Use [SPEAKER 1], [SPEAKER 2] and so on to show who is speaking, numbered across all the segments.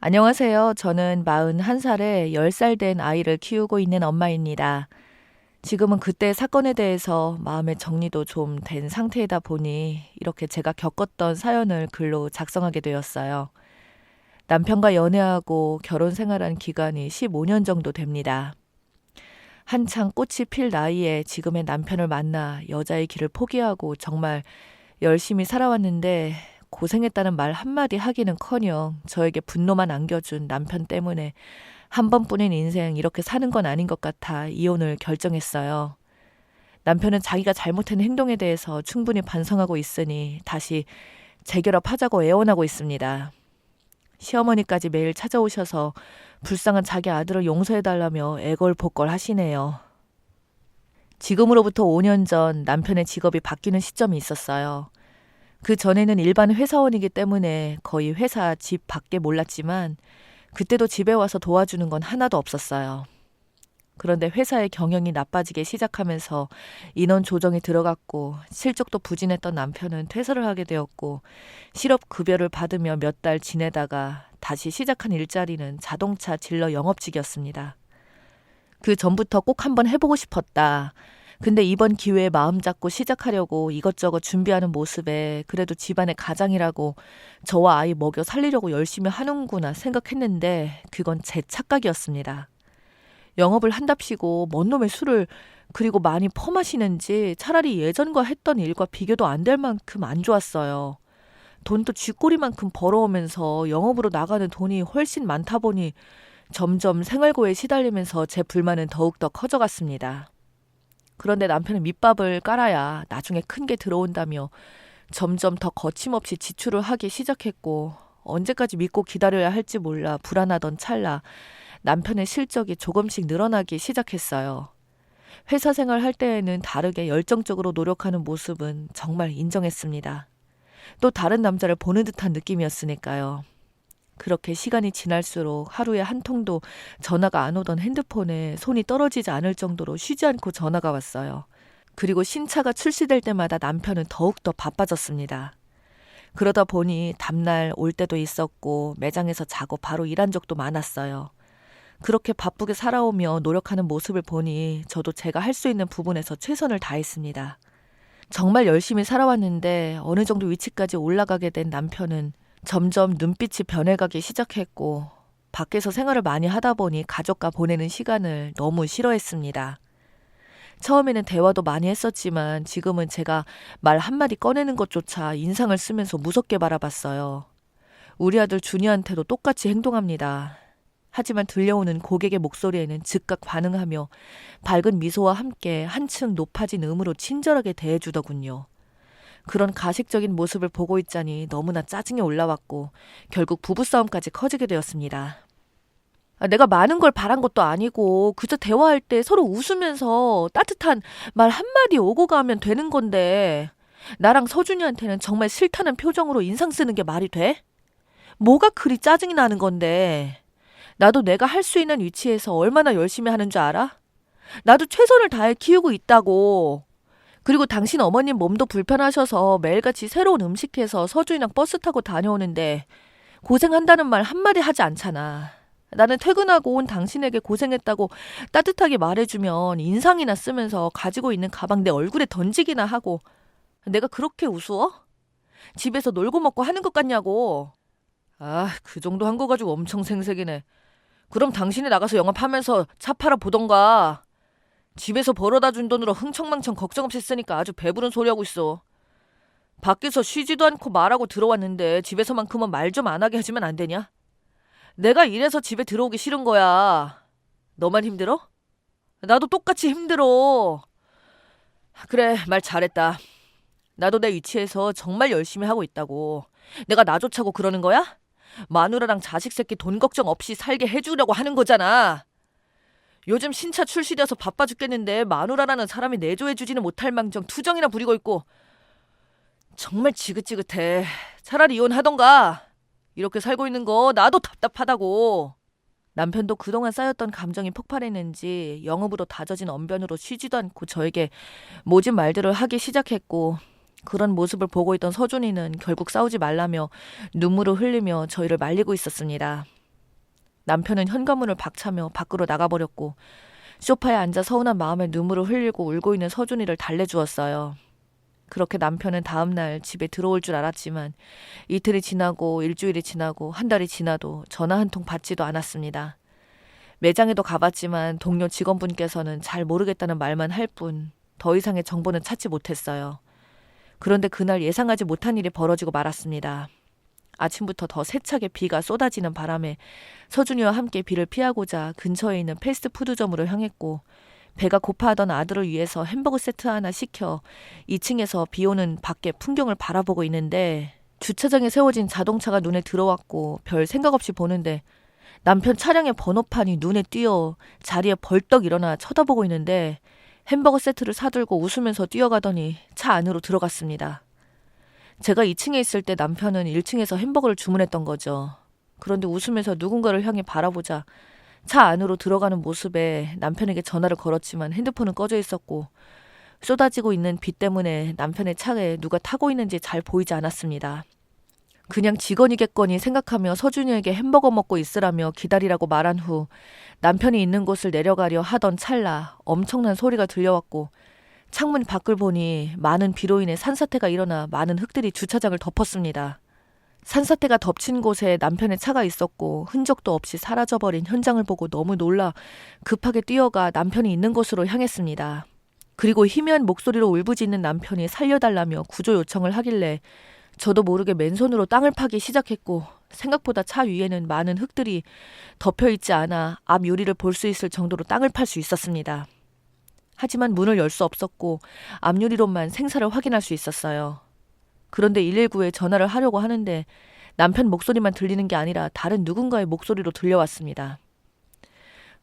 [SPEAKER 1] 안녕하세요. 저는 41살에 10살 된 아이를 키우고 있는 엄마입니다. 지금은 그때 사건에 대해서 마음의 정리도 좀 된 상태이다 보니 이렇게 제가 겪었던 사연을 글로 작성하게 되었어요. 남편과 연애하고 결혼 생활한 기간이 15년 정도 됩니다. 한창 꽃이 필 나이에 지금의 남편을 만나 여자의 길을 포기하고 정말 열심히 살아왔는데 고생했다는 말 한마디 하기는커녕 저에게 분노만 안겨준 남편 때문에 한 번뿐인 인생 이렇게 사는 건 아닌 것 같아 이혼을 결정했어요. 남편은 자기가 잘못한 행동에 대해서 충분히 반성하고 있으니 다시 재결합하자고 애원하고 있습니다. 시어머니까지 매일 찾아오셔서 불쌍한 자기 아들을 용서해달라며 애걸복걸 하시네요. 지금으로부터 5년 전 남편의 직업이 바뀌는 시점이 있었어요. 그 전에는 일반 회사원이기 때문에 거의 회사 집 밖에 몰랐지만 그때도 집에 와서 도와주는 건 하나도 없었어요. 그런데 회사의 경영이 나빠지기 시작하면서 인원 조정이 들어갔고 실적도 부진했던 남편은 퇴사를 하게 되었고 실업급여를 받으며 몇 달 지내다가 다시 시작한 일자리는 자동차 딜러 영업직이었습니다. 그 전부터 꼭 한번 해보고 싶었다. 근데 이번 기회에 마음 잡고 시작하려고 이것저것 준비하는 모습에 그래도 집안의 가장이라고 저와 아이 먹여 살리려고 열심히 하는구나 생각했는데 그건 제 착각이었습니다. 영업을 한답시고 뭔 놈의 술을 그리고 많이 퍼마시는지 차라리 예전과 했던 일과 비교도 안 될 만큼 안 좋았어요. 돈도 쥐꼬리만큼 벌어오면서 영업으로 나가는 돈이 훨씬 많다 보니 점점 생활고에 시달리면서 제 불만은 더욱더 커져갔습니다. 그런데 남편은 밑밥을 깔아야 나중에 큰 게 들어온다며 점점 더 거침없이 지출을 하기 시작했고 언제까지 믿고 기다려야 할지 몰라 불안하던 찰나 남편의 실적이 조금씩 늘어나기 시작했어요. 회사 생활 할 때에는 다르게 열정적으로 노력하는 모습은 정말 인정했습니다. 또 다른 남자를 보는 듯한 느낌이었으니까요. 그렇게 시간이 지날수록 하루에 한 통도 전화가 안 오던 핸드폰에 손이 떨어지지 않을 정도로 쉬지 않고 전화가 왔어요. 그리고 신차가 출시될 때마다 남편은 더욱더 바빠졌습니다. 그러다 보니 다음날 올 때도 있었고 매장에서 자고 바로 일한 적도 많았어요. 그렇게 바쁘게 살아오며 노력하는 모습을 보니 저도 제가 할 수 있는 부분에서 최선을 다했습니다. 정말 열심히 살아왔는데 어느 정도 위치까지 올라가게 된 남편은 점점 눈빛이 변해가기 시작했고 밖에서 생활을 많이 하다 보니 가족과 보내는 시간을 너무 싫어했습니다. 처음에는 대화도 많이 했었지만 지금은 제가 말 한마디 꺼내는 것조차 인상을 쓰면서 무섭게 바라봤어요. 우리 아들 준이한테도 똑같이 행동합니다. 하지만 들려오는 고객의 목소리에는 즉각 반응하며 밝은 미소와 함께 한층 높아진 음으로 친절하게 대해주더군요. 그런 가식적인 모습을 보고 있자니 너무나 짜증이 올라왔고 결국 부부싸움까지 커지게 되었습니다. 내가 많은 걸 바란 것도 아니고 그저 대화할 때 서로 웃으면서 따뜻한 말 한마디 오고 가면 되는 건데 나랑 서준이한테는 정말 싫다는 표정으로 인상 쓰는 게 말이 돼? 뭐가 그리 짜증이 나는 건데 나도 내가 할 수 있는 위치에서 얼마나 열심히 하는 줄 알아? 나도 최선을 다해 키우고 있다고. 그리고 당신 어머님 몸도 불편하셔서 매일같이 새로운 음식해서 서준이랑 버스 타고 다녀오는데 고생한다는 말 한마디 하지 않잖아. 나는 퇴근하고 온 당신에게 고생했다고 따뜻하게 말해주면 인상이나 쓰면서 가지고 있는 가방 내 얼굴에 던지기나 하고 내가 그렇게 우스워? 집에서 놀고 먹고 하는 것 같냐고. 그 정도 한 거 가지고 엄청 생색이네. 그럼 당신이 나가서 영업하면서 차 팔아 보던가. 집에서 벌어다 준 돈으로 흥청망청 걱정 없이 쓰니까 아주 배부른 소리 하고 있어. 밖에서 쉬지도 않고 말하고 들어왔는데 집에서만큼은 말 좀 안 하게 해주면 안 되냐? 내가 이래서 집에 들어오기 싫은 거야. 너만 힘들어? 나도 똑같이 힘들어. 그래, 말 잘했다. 나도 내 위치에서 정말 열심히 하고 있다고. 내가 나 좋자고 그러는 거야? 마누라랑 자식 새끼 돈 걱정 없이 살게 해주려고 하는 거잖아. 요즘 신차 출시돼서 바빠 죽겠는데 마누라라는 사람이 내조해주지는 못할 망정 투정이나 부리고 있고 정말 지긋지긋해. 차라리 이혼하던가. 이렇게 살고 있는 거 나도 답답하다고. 남편도 그동안 쌓였던 감정이 폭발했는지 영업으로 다져진 언변으로 쉬지도 않고 저에게 모진 말들을 하기 시작했고 그런 모습을 보고 있던 서준이는 결국 싸우지 말라며 눈물을 흘리며 저희를 말리고 있었습니다. 남편은 현관문을 박차며 밖으로 나가버렸고 소파에 앉아 서운한 마음에 눈물을 흘리고 울고 있는 서준이를 달래주었어요. 그렇게 남편은 다음날 집에 들어올 줄 알았지만 이틀이 지나고 일주일이 지나고 한 달이 지나도 전화 한 통 받지도 않았습니다. 매장에도 가봤지만 동료 직원분께서는 잘 모르겠다는 말만 할 뿐 더 이상의 정보는 찾지 못했어요. 그런데 그날 예상하지 못한 일이 벌어지고 말았습니다. 아침부터 더 세차게 비가 쏟아지는 바람에 서준이와 함께 비를 피하고자 근처에 있는 패스트푸드점으로 향했고 배가 고파하던 아들을 위해서 햄버거 세트 하나 시켜 2층에서 비 오는 밖의 풍경을 바라보고 있는데 주차장에 세워진 자동차가 눈에 들어왔고 별 생각 없이 보는데 남편 차량의 번호판이 눈에 띄어 자리에 벌떡 일어나 쳐다보고 있는데 햄버거 세트를 사들고 웃으면서 뛰어가더니 차 안으로 들어갔습니다. 제가 2층에 있을 때 남편은 1층에서 햄버거를 주문했던 거죠. 그런데 웃으면서 누군가를 향해 바라보자 차 안으로 들어가는 모습에 남편에게 전화를 걸었지만 핸드폰은 꺼져 있었고 쏟아지고 있는 비 때문에 남편의 차에 누가 타고 있는지 잘 보이지 않았습니다. 그냥 직원이겠거니 생각하며 서준이에게 햄버거 먹고 있으라며 기다리라고 말한 후 남편이 있는 곳을 내려가려 하던 찰나 엄청난 소리가 들려왔고 창문 밖을 보니 많은 비로 인해 산사태가 일어나 많은 흙들이 주차장을 덮었습니다. 산사태가 덮친 곳에 남편의 차가 있었고 흔적도 없이 사라져버린 현장을 보고 너무 놀라 급하게 뛰어가 남편이 있는 곳으로 향했습니다. 그리고 희미한 목소리로 울부짖는 남편이 살려달라며 구조 요청을 하길래 저도 모르게 맨손으로 땅을 파기 시작했고 생각보다 차 위에는 많은 흙들이 덮여있지 않아 앞 유리를 볼 수 있을 정도로 땅을 팔 수 있었습니다. 하지만 문을 열 수 없었고 앞유리로만 생사를 확인할 수 있었어요. 그런데 119에 전화를 하려고 하는데 남편 목소리만 들리는 게 아니라 다른 누군가의 목소리로 들려왔습니다.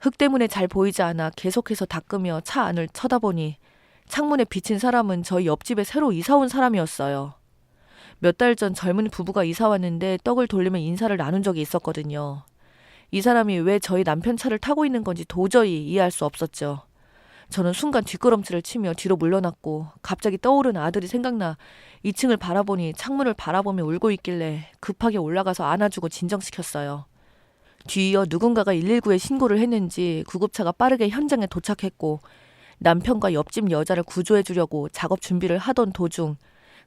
[SPEAKER 1] 흙 때문에 잘 보이지 않아 계속해서 닦으며 차 안을 쳐다보니 창문에 비친 사람은 저희 옆집에 새로 이사 온 사람이었어요. 몇 달 전 젊은 부부가 이사 왔는데 떡을 돌리며 인사를 나눈 적이 있었거든요. 이 사람이 왜 저희 남편 차를 타고 있는 건지 도저히 이해할 수 없었죠. 저는 순간 뒷걸음질을 치며 뒤로 물러났고 갑자기 떠오른 아들이 생각나 2층을 바라보니 창문을 바라보며 울고 있길래 급하게 올라가서 안아주고 진정시켰어요. 뒤이어 누군가가 119에 신고를 했는지 구급차가 빠르게 현장에 도착했고 남편과 옆집 여자를 구조해 주려고 작업 준비를 하던 도중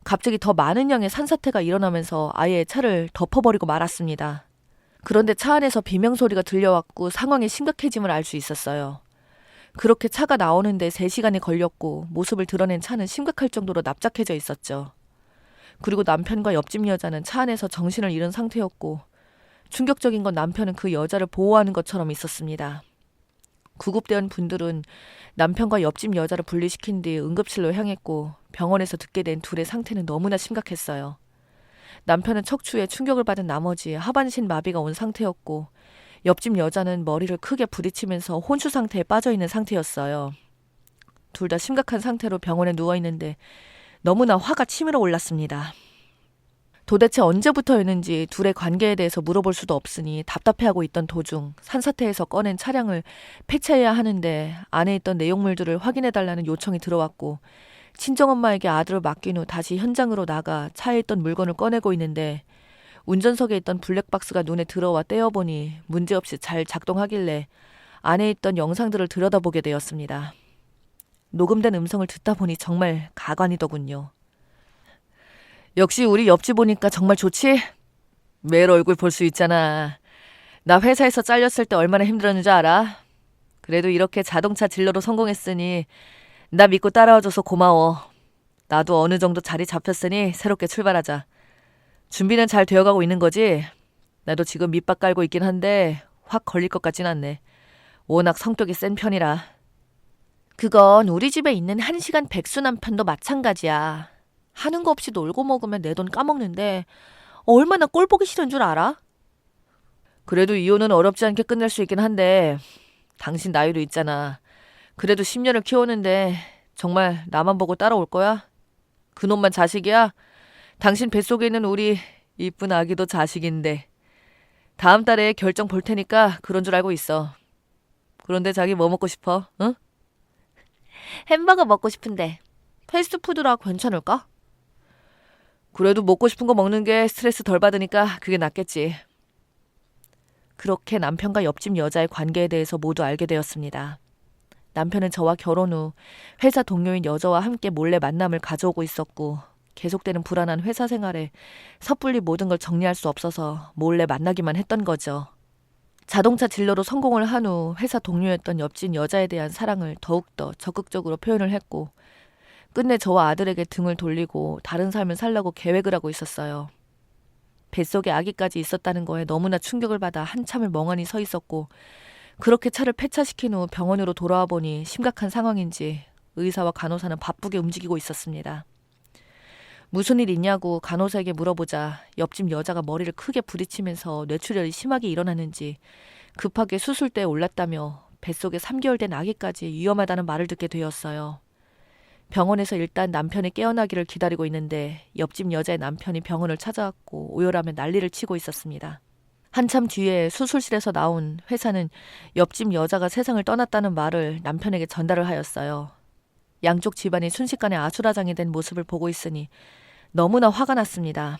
[SPEAKER 1] 갑자기 더 많은 양의 산사태가 일어나면서 아예 차를 덮어버리고 말았습니다. 그런데 차 안에서 비명소리가 들려왔고 상황의 심각해짐을 알 수 있었어요. 그렇게 차가 나오는데 3시간이 걸렸고 모습을 드러낸 차는 심각할 정도로 납작해져 있었죠. 그리고 남편과 옆집 여자는 차 안에서 정신을 잃은 상태였고 충격적인 건 남편은 그 여자를 보호하는 것처럼 있었습니다. 구급대원 분들은 남편과 옆집 여자를 분리시킨 뒤 응급실로 향했고 병원에서 듣게 된 둘의 상태는 너무나 심각했어요. 남편은 척추에 충격을 받은 나머지 하반신 마비가 온 상태였고 옆집 여자는 머리를 크게 부딪히면서 혼수 상태에 빠져있는 상태였어요. 둘 다 심각한 상태로 병원에 누워있는데 너무나 화가 치밀어 올랐습니다. 도대체 언제부터였는지 둘의 관계에 대해서 물어볼 수도 없으니 답답해하고 있던 도중 산사태에서 꺼낸 차량을 폐차해야 하는데 안에 있던 내용물들을 확인해달라는 요청이 들어왔고 친정엄마에게 아들을 맡긴 후 다시 현장으로 나가 차에 있던 물건을 꺼내고 있는데 운전석에 있던 블랙박스가 눈에 들어와 떼어보니 문제없이 잘 작동하길래 안에 있던 영상들을 들여다보게 되었습니다. 녹음된 음성을 듣다 보니 정말 가관이더군요. 역시 우리 옆집 오니까 정말 좋지? 매일 얼굴 볼 수 있잖아. 나 회사에서 잘렸을 때 얼마나 힘들었는지 알아? 그래도 이렇게 자동차 딜러로 성공했으니 나 믿고 따라와줘서 고마워. 나도 어느 정도 자리 잡혔으니 새롭게 출발하자. 준비는 잘 되어가고 있는 거지? 나도 지금 밑밥 깔고 있긴 한데 확 걸릴 것 같진 않네. 워낙 성격이 센 편이라. 그건 우리 집에 있는 1시간 백수 남편도 마찬가지야. 하는 거 없이 놀고 먹으면 내 돈 까먹는데 얼마나 꼴 보기 싫은 줄 알아? 그래도 이혼은 어렵지 않게 끝낼 수 있긴 한데 당신 나이도 있잖아. 그래도 10년을 키웠는데 정말 나만 보고 따라올 거야? 그놈만 자식이야? 당신 뱃속에 있는 우리 이쁜 아기도 자식인데. 다음 달에 결정 볼 테니까 그런 줄 알고 있어. 그런데 자기 뭐 먹고 싶어? 응? 햄버거 먹고 싶은데 패스트푸드라 괜찮을까? 그래도 먹고 싶은 거 먹는 게 스트레스 덜 받으니까 그게 낫겠지. 그렇게 남편과 옆집 여자의 관계에 대해서 모두 알게 되었습니다. 남편은 저와 결혼 후 회사 동료인 여자와 함께 몰래 만남을 가져오고 있었고 계속되는 불안한 회사 생활에 섣불리 모든 걸 정리할 수 없어서 몰래 만나기만 했던 거죠. 자동차 딜러로 성공을 한 후 회사 동료였던 옆집 여자에 대한 사랑을 더욱더 적극적으로 표현을 했고 끝내 저와 아들에게 등을 돌리고 다른 삶을 살려고 계획을 하고 있었어요. 뱃속에 아기까지 있었다는 거에 너무나 충격을 받아 한참을 멍하니 서 있었고 그렇게 차를 폐차시킨 후 병원으로 돌아와 보니 심각한 상황인지 의사와 간호사는 바쁘게 움직이고 있었습니다. 무슨 일 있냐고 간호사에게 물어보자 옆집 여자가 머리를 크게 부딪히면서 뇌출혈이 심하게 일어나는지 급하게 수술대에 올랐다며 뱃속에 3개월 된 아기까지 위험하다는 말을 듣게 되었어요. 병원에서 일단 남편이 깨어나기를 기다리고 있는데 옆집 여자의 남편이 병원을 찾아왔고 오열하며 난리를 치고 있었습니다. 한참 뒤에 수술실에서 나온 회사는 옆집 여자가 세상을 떠났다는 말을 남편에게 전달을 하였어요. 양쪽 집안이 순식간에 아수라장이 된 모습을 보고 있으니 너무나 화가 났습니다.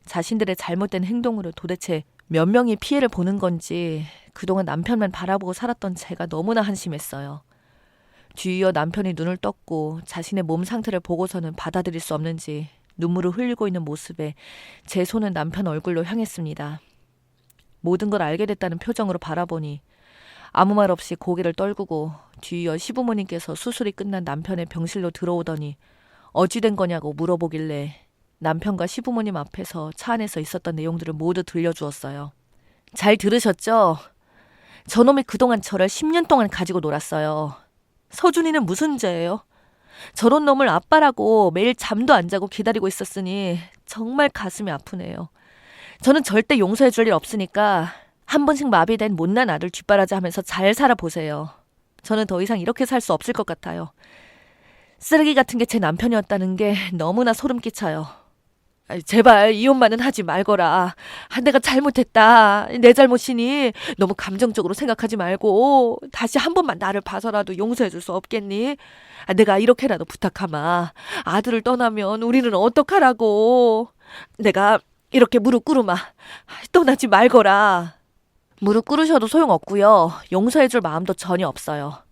[SPEAKER 1] 자신들의 잘못된 행동으로 도대체 몇 명이 피해를 보는 건지 그동안 남편만 바라보고 살았던 제가 너무나 한심했어요. 뒤이어 남편이 눈을 떴고 자신의 몸 상태를 보고서는 받아들일 수 없는지 눈물을 흘리고 있는 모습에 제 손은 남편 얼굴로 향했습니다. 모든 걸 알게 됐다는 표정으로 바라보니 아무 말 없이 고개를 떨구고 뒤이어 시부모님께서 수술이 끝난 남편의 병실로 들어오더니 어찌 된 거냐고 물어보길래 남편과 시부모님 앞에서 차 안에서 있었던 내용들을 모두 들려주었어요. 잘 들으셨죠? 저놈이 그동안 저를 10년 동안 가지고 놀았어요. 서준이는 무슨 죄예요? 저런 놈을 아빠라고 매일 잠도 안 자고 기다리고 있었으니 정말 가슴이 아프네요. 저는 절대 용서해 줄 일 없으니까 한 번씩 마비된 못난 아들 뒷바라지 하면서 잘 살아보세요. 저는 더 이상 이렇게 살 수 없을 것 같아요. 쓰레기 같은 게 제 남편이었다는 게 너무나 소름 끼쳐요. 제발 이혼만은 하지 말거라. 내가 잘못했다. 내 잘못이니 너무 감정적으로 생각하지 말고 다시 한 번만 나를 봐서라도 용서해 줄 수 없겠니? 내가 이렇게라도 부탁하마. 아들을 떠나면 우리는 어떡하라고. 내가 이렇게 무릎 꿇으마. 떠나지 말거라. 무릎 꿇으셔도 소용없고요. 용서해 줄 마음도 전혀 없어요.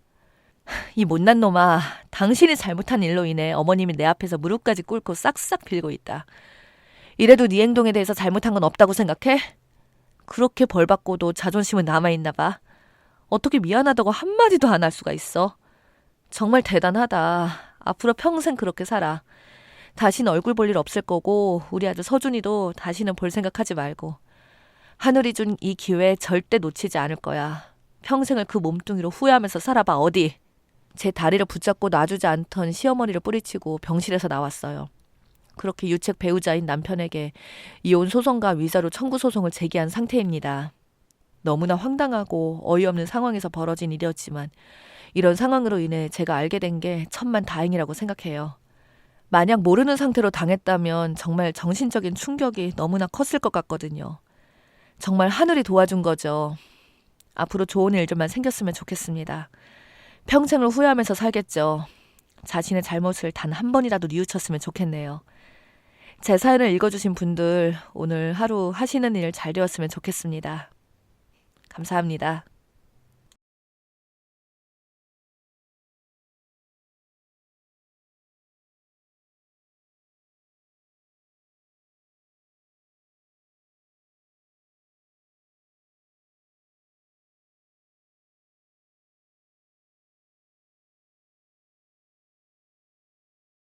[SPEAKER 1] 이 못난 놈아, 당신이 잘못한 일로 인해 어머님이 내 앞에서 무릎까지 꿇고 싹싹 빌고 있다. 이래도 네 행동에 대해서 잘못한 건 없다고 생각해? 그렇게 벌받고도 자존심은 남아있나 봐. 어떻게 미안하다고 한마디도 안 할 수가 있어? 정말 대단하다. 앞으로 평생 그렇게 살아. 다시는 얼굴 볼 일 없을 거고 우리 아들 서준이도 다시는 볼 생각하지 말고. 하늘이 준 이 기회 절대 놓치지 않을 거야. 평생을 그 몸뚱이로 후회하면서 살아봐 어디. 제 다리를 붙잡고 놔주지 않던 시어머니를 뿌리치고 병실에서 나왔어요. 그렇게 유책 배우자인 남편에게 이혼 소송과 위자료 청구 소송을 제기한 상태입니다. 너무나 황당하고 어이없는 상황에서 벌어진 일이었지만 이런 상황으로 인해 제가 알게 된 게 천만다행이라고 생각해요. 만약 모르는 상태로 당했다면 정말 정신적인 충격이 너무나 컸을 것 같거든요. 정말 하늘이 도와준 거죠. 앞으로 좋은 일들만 생겼으면 좋겠습니다. 평생을 후회하면서 살겠죠. 자신의 잘못을 단 한 번이라도 뉘우쳤으면 좋겠네요. 제 사연을 읽어주신 분들 오늘 하루 하시는 일 잘 되었으면 좋겠습니다. 감사합니다.